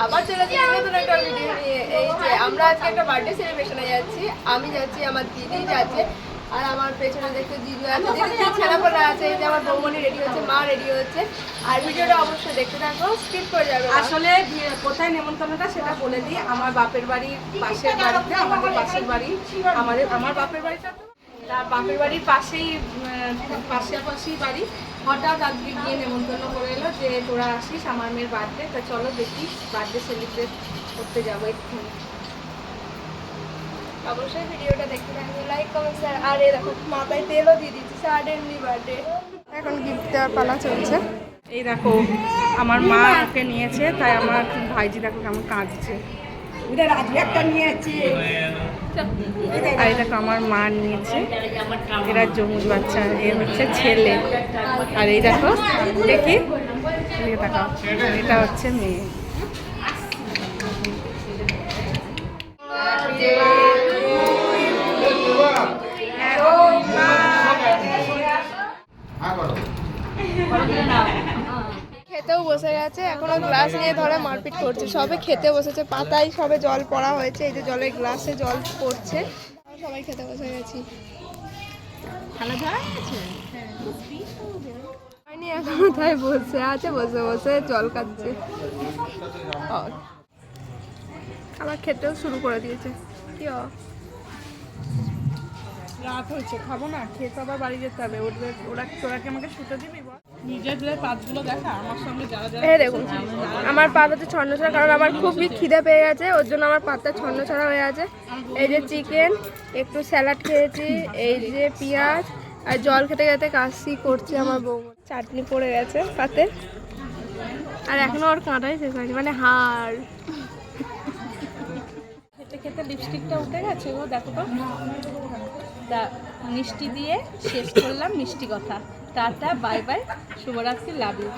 আবার চলে যাচ্ছি নতুন একটা ভিডিও নিয়ে। এই যে আমরা আজকে একটা বার্থডে সেলিব্রেশনে যাচ্ছি, আমি যাচ্ছি, আমার দিদি যাচ্ছে, আর আমার পেছনে দেখতে জিজু আছে, দিদি ছেলেপোলা আছে। এই যে আমার বৌমনি রেডি হচ্ছে, মা রেডি হচ্ছে। আর ভিডিওটা অবশ্যই দেখতে থাকো, স্কিপ করে যাবে। আসলে কোথায় নেমন্তন্নটা সেটা বলে দিই। আমার বাপের বাড়ির পাশের বাড়িতে, আমাদের পাশের বাড়ি, আমার বাপের বাড়িটা তো তার বাপের বাড়ির পাশেই, পাশাপাশি বাড়ি। হঠাৎ আজকে গিয়ে নেমন্তন্ন করে এলো যে তোরা আসিস আমার মেয়ের বার্থডে, তা চলো দেখি বার্থডে সেলিব্রেট করতে যাবো এক্ষুনি। অবশ্যই ভিডিওটা দেখতে থাকবে, লাইক কমেন্ট শেয়ার। আর এই দেখো মাথায় তেলও দিয়ে দিচ্ছি, সাডেনলি বার্থডে। এখন গিফট দেওয়ার পালা চলছে। এই দেখো আমার মা ওকে নিয়েছে, তাই আমার ভাইজি দেখো কেমন কাঁদছে। আর এই দেখো আমার মা নিয়েছে, এরা জমুজ বাচ্চা, এ হচ্ছে ছেলে। আর এই দেখো দেখি দেখো এটা হচ্ছে মেয়ে। খেতেও বসে গেছে, এখনো গ্লাস নিয়ে ধরে মারপিট করছে। সবে খেতে বসেছে, পাতায় সবে জল পড়া হয়েছে। এই যে জলের গ্লাসে জল পড়ছে, সবাই খেতে বসে গেছি। এখনো তাই বসে আছে, বসে বসে জল খাচ্ছে। আবার খেতেও শুরু করে দিয়েছে। কি রাত হয়েছে, খাবো না, খেয়ে তো আবার বাড়ি যেতে হবে। তোরা কি আমাকে শুতে দিবি? নিজের পাতগুলো দেখা আমার সঙ্গে যারা যারা। এই দেখুন আমার পাত হচ্ছে ছন্ন ছড়া, কারণ আমার খুবই খিদে পেয়ে গেছে, ওর জন্য আমার পাতটা ছন্ন ছড়া হয়ে আছে। এই যে চিকেন, একটু স্যালাড খেয়েছি, এই যে পেঁয়াজ, আর জল খেতে খেতে কাশি করছে আমার বউ। চাটনি পড়ে গেছে পাতে, আর এখনো ওর কাঁটাই শেষ হয়নি, মানে হাড়। খেতে খেতে লিপস্টিকটা উঠে গেছে গো, দেখো তো। তা মিষ্টি দিয়ে শেষ করলাম মিষ্টি কথা। টাটা, বাই বাই, শুভরাত্রি, লাভ ইউ।